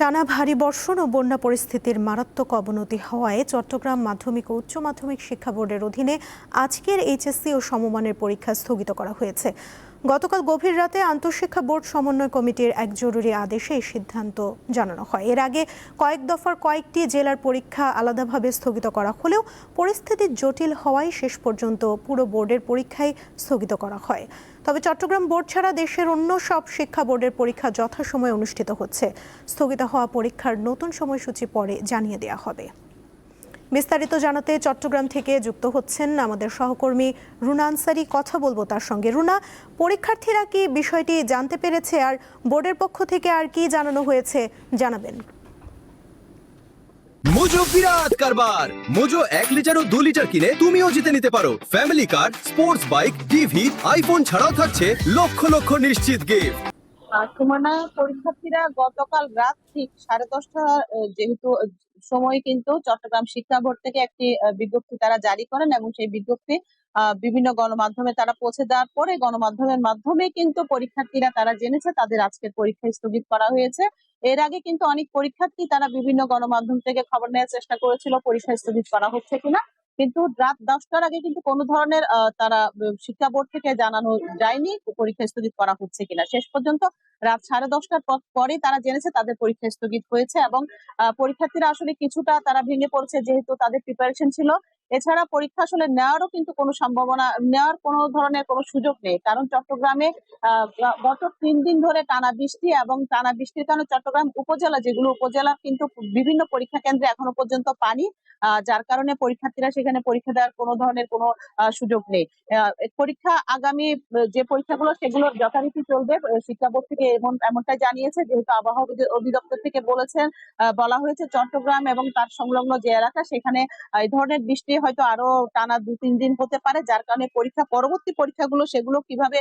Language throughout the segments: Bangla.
টানা ভারী বর্ষণ ও বন্যা পরিস্থিতির মারাত্মক অবনতি হওয়ায় চট্টগ্রাম মাধ্যমিক ও উচ্চ মাধ্যমিক শিক্ষা বোর্ডের অধীনে আজকের এইচএসসি ও সমমানের পরীক্ষা স্থগিত করা হয়েছে। গতকাল গভীর রাতে আন্তঃশিক্ষা বোর্ড সমন্বয় কমিটির এক জরুরি আদেশে এই সিদ্ধান্ত জানানো হয়। এর আগে কয়েক দফার কয়েকটি জেলার পরীক্ষা আলাদাভাবে স্থগিত করা হলেও পরিস্থিতি জটিল হওয়ায় শেষ পর্যন্ত পুরো বোর্ডের পরীক্ষাই স্থগিত করা হয়। তবে চট্টগ্রাম বোর্ড ছাড়া দেশের অন্য সব শিক্ষা বোর্ডের পরীক্ষা যথাসময়ে অনুষ্ঠিত হচ্ছে। স্থগিত হওয়া পরীক্ষার নতুন সময়সূচি পরে জানিয়ে দেওয়া হবে। বিস্তারিত জানাতে চট্টগ্রাম থেকে যুক্ত হচ্ছেন আমাদের সহকর্মী রুনা আনসারি। কথা বলবো তার সঙ্গে। রুনা, পরীক্ষার্থীরা কি বিষয়টি জানতে পেরেছে আর বোর্ডের পক্ষ থেকে আর কি জানানো হয়েছে জানাবেন। মোজো বিরাট কারবার। মোজো 1 লিটার ও 2 লিটার কিনে তুমিও জিতে নিতে পারো ফ্যামিলি কার, স্পোর্টস বাইক, টিভি, আইফোন ছাড়াও থাকছে লক্ষ লক্ষ নিশ্চিত গিফট। সুমনা, পরীক্ষার্থীরা গতকাল রাত ঠিক 10:30 যেহেতু সময় কিন্তু চট্টগ্রাম শিক্ষা বোর্ড থেকে একটি বিজ্ঞপ্তি তারা জারি করেন এবং সেই বিজ্ঞপ্তি বিভিন্ন গণমাধ্যমে তারা পৌঁছে দেওয়ার পরে গণমাধ্যমের মাধ্যমে কিন্তু পরীক্ষার্থীরা তারা জেনেছে তাদের আজকের পরীক্ষা স্থগিত করা হয়েছে। এর আগে কিন্তু অনেক পরীক্ষার্থী তারা বিভিন্ন গণমাধ্যম থেকে খবর নেওয়ার চেষ্টা করেছিল পরীক্ষা স্থগিত করা হচ্ছে কিনা, কিন্তু রাত 10টার আগে কিন্তু কোনো ধরনের তারা শিক্ষা বোর্ড থেকে জানানো যায়নি পরীক্ষা স্থগিত করা হচ্ছে কিনা। শেষ পর্যন্ত রাত 10:30টার পরে তারা জেনেছে তাদের পরীক্ষা স্থগিত হয়েছে এবং পরীক্ষার্থীরা আসলে কিছুটা তারা ভেঙে পড়ছে যেহেতু তাদের প্রিপারেশন ছিল। এছাড়া পরীক্ষা আসলে নেওয়ারও কিন্তু কোনো সম্ভাবনা নেওয়ার কোনো ধরনের কোনো সুযোগ নেই, কারণ চট্টগ্রামে গত 3 দিন ধরে টানা বৃষ্টি এবং টানা বৃষ্টির কারণে চট্টগ্রাম উপজেলা যেগুলো উপজেলা কিন্তু বিভিন্ন পরীক্ষা কেন্দ্রে এখনো পর্যন্ত পানি, যার কারণে পরীক্ষার্থীরা সেখানে পরীক্ষা দেওয়ার কোনো ধরনের কোনো সুযোগ নেই। পরীক্ষা আগামী যে পরীক্ষাগুলো সেগুলো যথারীতি চলবে। শিক্ষা বোর্ড থেকে এমনটাই জানিয়েছে, যেহেতু আবহাওয়া অধিদপ্তর থেকে বলা হয়েছে চট্টগ্রাম এবং তার সংলগ্ন যে এলাকা সেখানে এই ধরনের বৃষ্টি হয়তো আরো টানা 2-3 দিন হতে পারে, যার কারণে পরবর্তী পরীক্ষাগুলো সেগুলো কিভাবে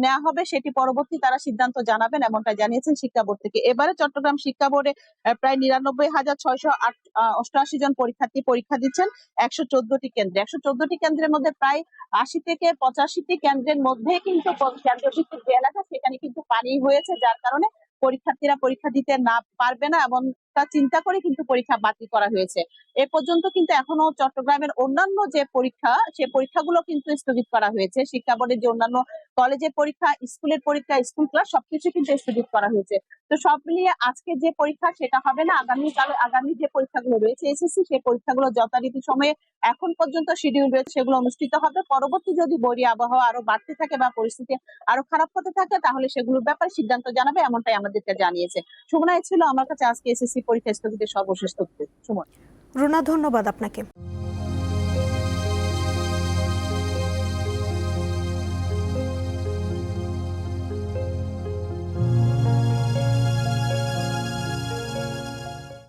নেওয়া হবে সেটি পরবর্তী তারা সিদ্ধান্ত জানাবেন এমনটা জানিয়েছেন শিক্ষা বোর্ড থেকে। এবারে চট্টগ্রাম শিক্ষা বোর্ডে প্রায় 99,688 জন পরীক্ষার্থী পরীক্ষা দিচ্ছেন 114টি কেন্দ্রে। 114টি কেন্দ্রের মধ্যে প্রায় 80 থেকে 85টি কেন্দ্রের মধ্যে কিন্তু কেন্দ্রভিত্তিক যে এলাকা সেখানে কিন্তু পানি হয়েছে, যার কারণে পরীক্ষার্থীরা পরীক্ষা দিতে না পারবে না এবং তা চিন্তা করে কিন্তু পরীক্ষা বাতিল করা হয়েছে। এ পর্যন্ত কিন্তু এখনো চট্টগ্রামের অন্যান্য যে পরীক্ষা সে পরীক্ষাগুলো কিন্তু স্থগিত করা হয়েছে। শিক্ষা বোর্ডের যে অন্যান্য কলেজের পরীক্ষা, স্কুলের পরীক্ষা, স্কুল ক্লাস সবকিছু কিন্তু স্থগিত করা হয়েছে। তো সব মিলিয়ে আজকে যে পরীক্ষা সেটা হবে না, আগামী যে পরীক্ষাগুলো রয়েছে এসএসসি সেই পরীক্ষাগুলো যথারীতি সময়ে এখন পর্যন্ত শিডিউল রয়েছে সেগুলো অনুষ্ঠিত হবে। পরবর্তী যদি বৈরী আবহাওয়া আরো বাড়তে থাকে বা পরিস্থিতি আরো খারাপ হতে থাকে তাহলে সেগুলোর ব্যাপারে সিদ্ধান্ত জানাবে এমনটাই আমাদেরকে জানিয়েছে। সুমনা, ছিল আমার কাছে আজকে এসএসসি পরীক্ষা স্থগিতের সর্বশেষ তথ্য। সুমন। রুনা, ধন্যবাদ আপনাকে।